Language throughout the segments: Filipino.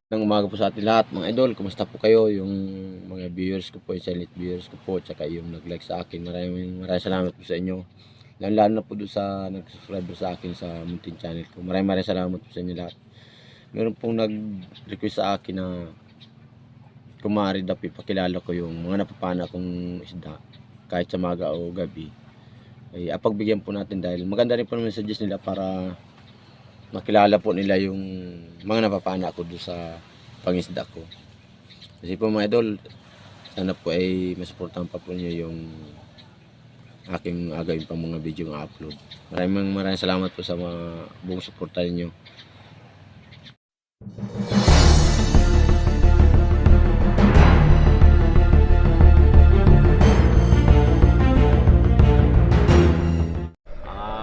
Ng umaga po sa ating lahat mga idol, kumusta po kayo? Yung mga viewers ko po, yung silent viewers ko po, tsaka yung nag-like sa akin, maraming salamat po sa inyo. Lalo na po doon sa nag-subscribe sa akin sa munting channel ko. Maraming salamat po sa inyo lahat. Meron pong nag-request sa akin na kumari daw ipakilala ko yung mga napapana kong isda kahit sa maga o gabi. Ay apagbigyan po natin dahil maganda rin po naman suggest nila para makilala po nila yung mga napapana ko doon sa pangisda ko. Kasi po mga idol, sana po ay masuportahan pa po niyo yung aking agawin pang mga video ng upload. Maraming salamat po sa mga buong suporta niyo.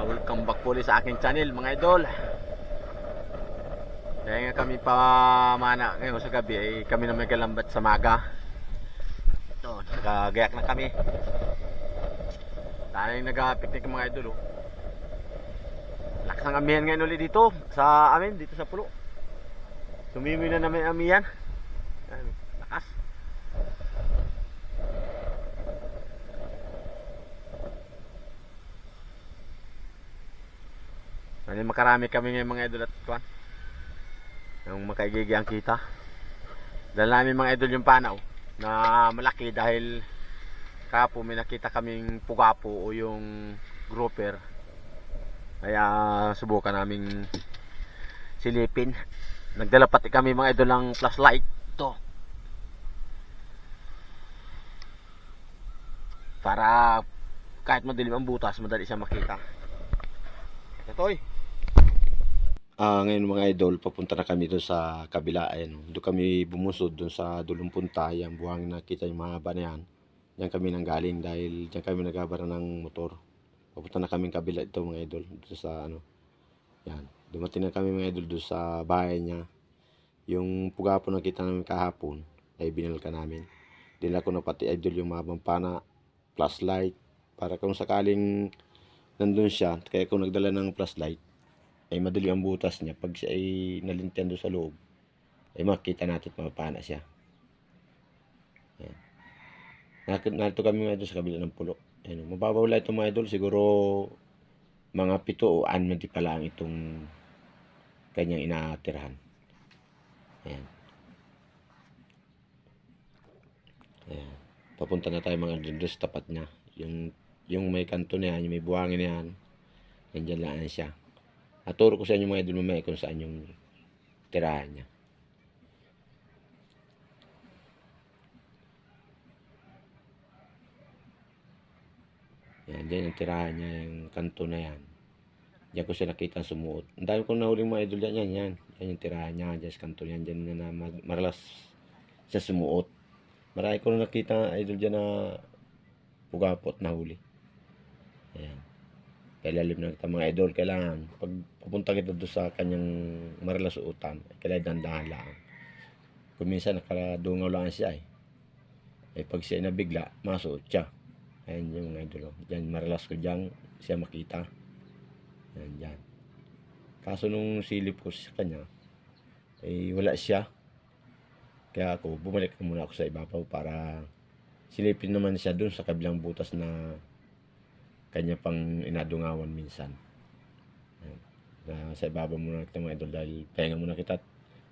Welcome back po ulit sa aking channel mga idol. Kaya nga kami pamana ngayon sa gabi ay kami na may galambat sa maga. Ito, nagagayak na kami. Tayo nag-picnic mga idol. Oh. Lakas ng amihan ngayon ulit dito sa amin, dito sa pulo. Sumimi na namin amihan. Ayan, lakas. Ano makarami kami ngayon mga idol at kwan. Yung makaigigi ang kita. Dahil namin mga idol yung panaw na malaki dahil kapo may nakita kaming pugapo o yung grouper. Kaya subukan naming silipin. Nagdala pati kami mga idol ng flashlight. Ito. Para kahit madilim ang butas, madali siya makita. Ito eh. Ngayon mga idol, papunta na kami doon sa kabila. Ayan, doon kami bumusod doon sa dulong punta. Yung buhangin nakita yung mga ba na yan. Diyan kami nanggaling dahil diyan kami nagabara ng motor. Papunta na kami kabila ito mga idol. Doon sa ano. Yan. Dumating na kami mga idol doon sa bahay niya. Yung pugapo nakita namin kahapon ay binalka namin. Dinala ko na pati idol yung mga pampana, flashlight. Para kung sakaling nandun siya, kaya kung nagdala ng flashlight, ay madali ang butas niya. Pag siya ay nalintian doon sa loob, ay makita natin at mapapana siya. Ayan. Narito kami mga idol sa kabila ng pulo. Ayan. Mababaw lang itong mga idol. Siguro mga 7 o 6 di pa lang itong kanyang inatirahan. Ayan. Ayan. Papunta na tayo mga idol doon sa tapat niya. Yung may kanto na yan, yung may buhangin na yan, nandyan lang siya. Aturo ko sa inyo mga idol mamaya kung saan yung tirahan niya. Yan, dyan yung tirahan niya, yung kanto na yan. Diyan ko siya nakita sumuot. Ang dami kong nahuling mga idol dyan, yan. Yan yung tirahan niya, dyan sa kanto yan, dyan na maralas siya sumuot. Marami ko na nakita idol dyan na pugapot na huli. Ayan. Kaya lalim na kita mga idol, kailangan pag pupunta kita doon sa kanyang maralasuutan, kailangan dandahan lang. Kung minsan nakadungaw lang siya eh pag siya nabigla, masuot siya. Ayan yung mga idol. Diyan maralas ko diyan siya makita. Ayan dyan. Kaso nung silip ko sa kanya, wala siya. Kaya ako, bumalik na muna ako sa ibabaw para silipin naman siya doon sa kabilang butas na kanya pang inadungawan minsan. Sa ibabaw muna kita mga idol dahil pahinga muna kita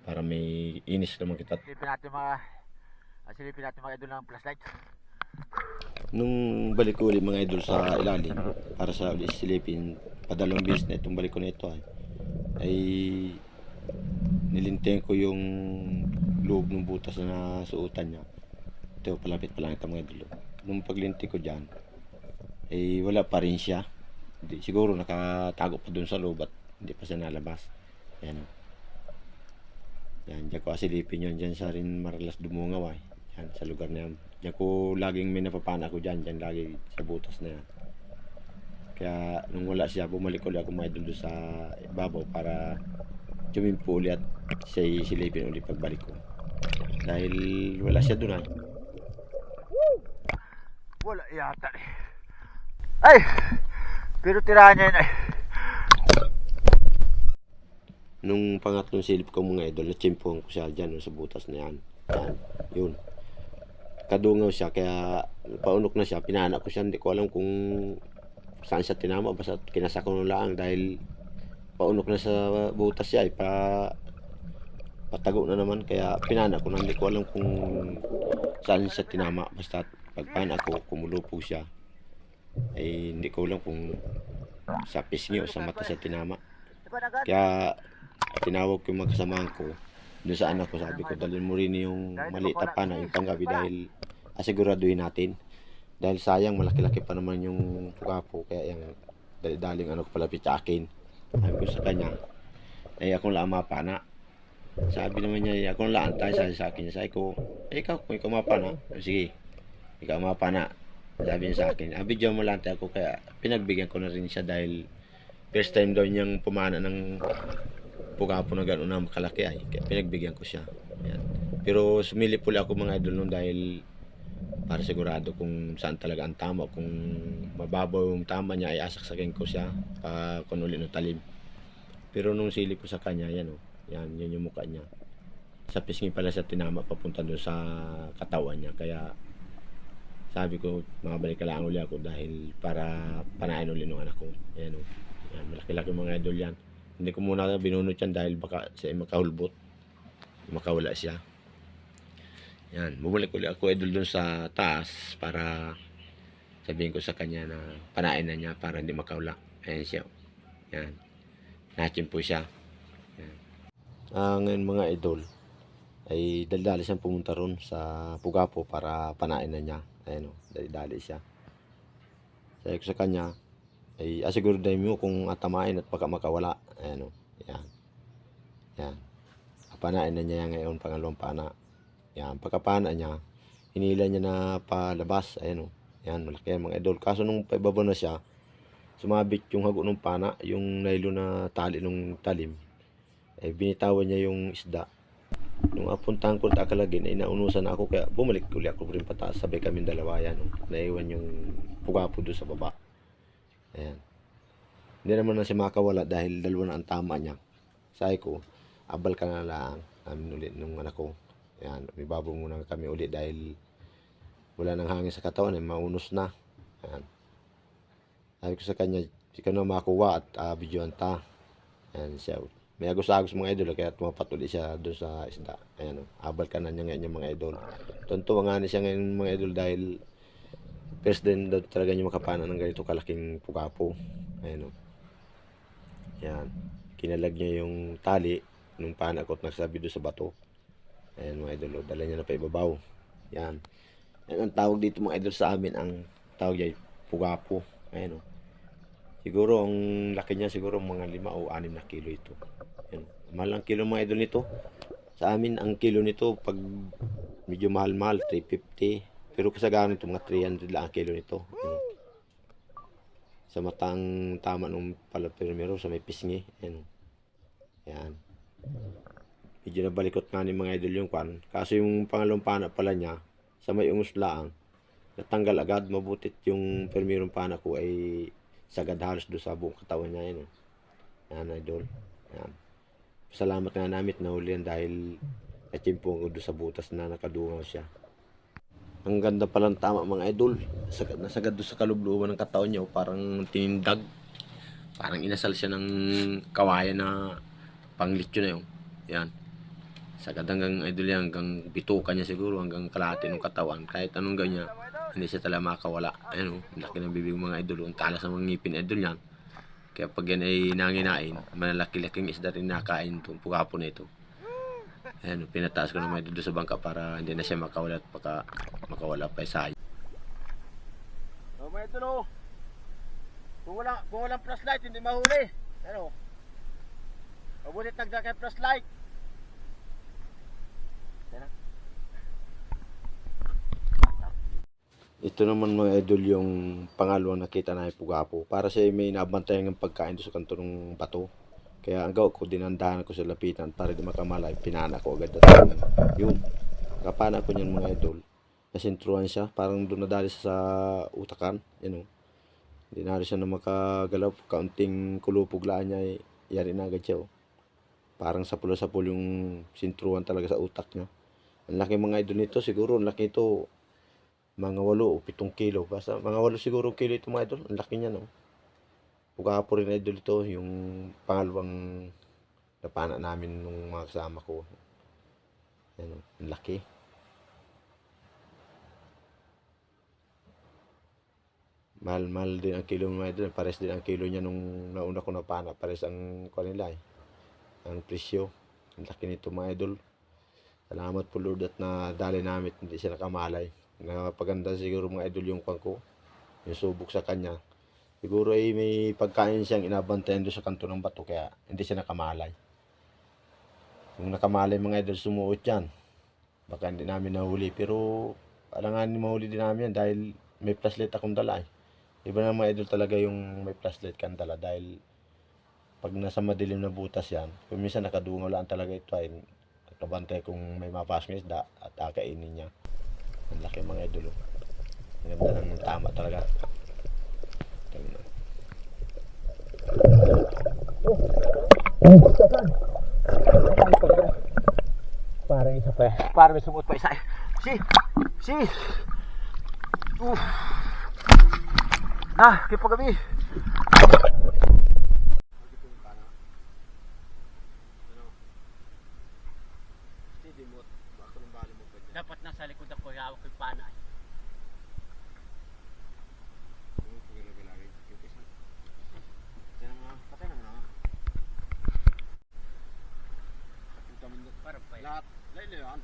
para may inis naman kita. Silipin natin mga idol ng flashlight. Nung balik ko ulit mga idol sa ilalim para sa ulit silipin, padalawang beses na itong balik ko na ito ay nilintihan ko yung loob ng butas na suotan niya. Ito, palapit pa lang ito mga idol. Nung paglinti ko dyan, wala pa rin siya. Siguro nakatago pa dun sa loob at hindi pa siya nalabas. Yan. Yan, diyan ko asilipin yun. Diyan sa rin maralas dumungaw yan, sa lugar na yan. Diyan ko laging may napapana ko dyan. Diyan lagi sa butas na yan. Kaya nung wala siya, bumalik ulit ako mga idol doon sa babaw para tumimpo ulit at siya isilipin ulit pagbalik ko. Dahil wala siya doon Wala yata ay! Pero tirahan niya yun Nung pangatlong silip ko mga idol, natsimpuhan ko siya dyan sa butas na yan. Yan, yun. Kadungaw siya, kaya paunok na siya, pinaanak ko siya, hindi ko alam kung saan siya tinama, basta kinasa ko lang dahil paunok na sa butas siya, patago na naman, kaya pinaanak ko na, hindi ko alam kung saan siya tinama, basta pagpaanak ko, kumulupog siya, ay hindi ko alam kung sa pisngi o sa mata siya tinama. Kaya tinawag ko yung mga kasamahan ko doon sa anak ko, sabi ko dalhin mo rin yung maliit na pana, yung panggabi, dahil asiguraduhin natin, dahil sayang malaki-laki pa naman yung pukapo, kaya yung dali-daling ano ko palapit sa akin. Sabi ko sa kanya, ay akong lang mapana. Sabi naman niya, akong laan tayo, sa akin. Sabi ko, ikaw kung ikaw mapana, sige, ikaw mapana. Sabi niya sa akin, abidyo mo lang tayo ako, kaya pinagbigyan ko na rin siya dahil first time daw niyang pumana ng pukapo na gano'n na makalaki, ay kaya pinagbigyan ko siya. Ayan. Pero sumilip puli ako mga idol nun dahil para sigurado kung saan talaga ang tama, kung mababaw yung tama niya ay asaksakin ko siya kung ulit ng talim. Pero nung silip ko sa kanya, yan o, yan, yun yung mukha niya. Sa pisngi pala siya tinama papunta doon sa katawan niya, kaya sabi ko makabalik ka lang uli ako dahil para panain uli ng anak ko. Ayan o, yan, malaki-laki mga idol yan. Hindi ko muna binunot yan dahil baka siya makahulbot, makawala siya. Yan, bumalik ulit ako idol dun sa taas para sabihin ko sa kanya na panain na niya para hindi makawala. Ayan siya. Yan, nachimpo siya. Yan. Ngayon mga idol ay dali-dali siyang pumunta ron sa pugapo para panain na niya. Ayan o, dali-dali siya. Sabi ko sa kanya, ay asiguraduhin mo kung atamain at baka makawala. Ayan o, yan. Yan. Panain na niya ngayon, pangalawang pana. Yan, pagkapana niya, hinila niya na palabas. Ayan o, yan, malaki yan mga idol. Kaso nung paibabaw na siya, sumabit yung hago ng pana, yung nylon na tali ng talim. Ay binitawan niya yung isda. Nung apuntahan ko at akalagin, ay naunusan na ako, kaya bumalik uli ako rin pataas. Sabay kami dalawa yan o. Naiwan yung pugapo doon sa baba. Ayan. Hindi naman na siya makawala dahil dalawa na ang tama niya. Sabi ko, abal ka na lang namin ulit nung anak ko. Ayan, ibabaw muna kami ulit dahil wala nang hangin sa katawan, ay maunos na. Ayan. Sabi ko sa kanya, ikaw na makuha at videoan ta. Ayan siya. May agos-agos mga idol, kaya tumapat ulit siya doon sa isda. Ayan o, abal ka na niya ngayon yung mga idol. Tuntuwa nga na siya ngayon mga idol dahil first din daw talaga niya makapana ng ganito kalaking pukapo. Ayan o. Yan. Kinalag niya yung tali nung pana ko at nagsabi doon sa bato. Ayan mga idol, dala niya na pa ibabaw. Yan. Yan ang tawag dito mga idol sa amin, ang tawag niya pugapo. Ayan o. Siguro ang laki niya siguro mga 5 o 6 na kilo ito. Ayan. Mahal ang kilo mga idol nito. Sa amin ang kilo nito pag medyo mahal-mahal 350. Pero kasagaran nito mga 300 lang ang kilo nito. Ayan. Sa matang tama nung pala primero sa may pisngi. Ayan. Ayan. Medyo nabalikot nga ni mga idol yung kwan. Kaso yung pangalawang pana pala niya, sa may unguslaang, natanggal agad. Mabutit yung primerong pana ko ay sagad halos doon sa buong katawan niya. Yan. Ayan idol. Ayan. Salamat nga namin na huli yan dahil nachimpong ko doon sa butas na nakadungaw siya. Ang ganda palang tama mga idol. Nasagad doon sa kalubluban ng katawan niya. Parang tinindag. Parang inasal siya ng kawayan na panglityo na yun. Yan. Sagad hanggang idol yan. Hanggang bituka niya siguro. Hanggang kalahati ng katawan. Kahit anong ganyan. Hindi siya talaga makawala. Ayan o. Laki ng bibig mga idol. Ang talas ng mga ngipin idol yan. Kaya pag yan ay nanginain, malaki-laking isda rin nakain itong pugapo na ito. Ayan, pinataas ko naman dito sa bangka para hindi na siya makawala at baka makawala pa sa ayo. Oh, may ito no. Kung walang flashlight, hindi mahuli. Ano? Mabulit nagda kay flashlight. Ito naman mga idol yung pangalawang nakita na pugapo. Para siya may nabantayan ng pagkain doon sa kanto ng bato. Kaya ang gawin ko, dinandahan ko sa lapitan para di makamalay. Pinana ko agad at yun. Kapana ko niyan mga idol. Nasintruhan siya. Parang doon nadali sa utakan. Yan o. Hindi na siya na makagalaw. Kaunting kulupog laan niya. Yari na agad siya o. Parang sapul yung sintruhan talaga sa utak niya. Ang laki mga idol nito, siguro ang laki ito, mga 8 o 7 kilo. Basta mga 8 siguro kilo ito mga idol. Ang laki niya, no? Pugapo rin idol ito, yung pangalawang napana namin nung mga kasama ko. Yan, ang laki. Mahal din ang kilo mga idol. Pares din ang kilo niya nung nauna ko napana. Pares ang kanila eh. Ang presyo. Ang laki nito mga idol. Salamat po Lord at nadali namin. Hindi siya nakamalay. Napaganda siguro mga idol yung ko. Yung subok sa kanya. Siguro ay may pagkain siyang inabantayan doon sa kanto ng bato. Kaya hindi siya nakamalay. Kung nakamalay mga idol sumuot yan. Baka hindi namin nahuli. Pero alanganin mahuli din namin yan. Dahil may flashlight akong dala eh. Iba na mga idol talaga yung may flashlight kang dala dahil pag nasa madilim na butas yan, kung minsan nakadungaw lang talaga ito ay nakabantay kung may mapasok ng isda at akainin niya. Ang laki mga idol. Ang ganda ng tama talaga. Parang isa pa eh. Parang may sumut pa isa eh. Si! Kipo kami. Dapat nasa likod ako, hawak ko yung pana eh. Patay naman ako. Parang pa yun. Lahat, lahat na yan.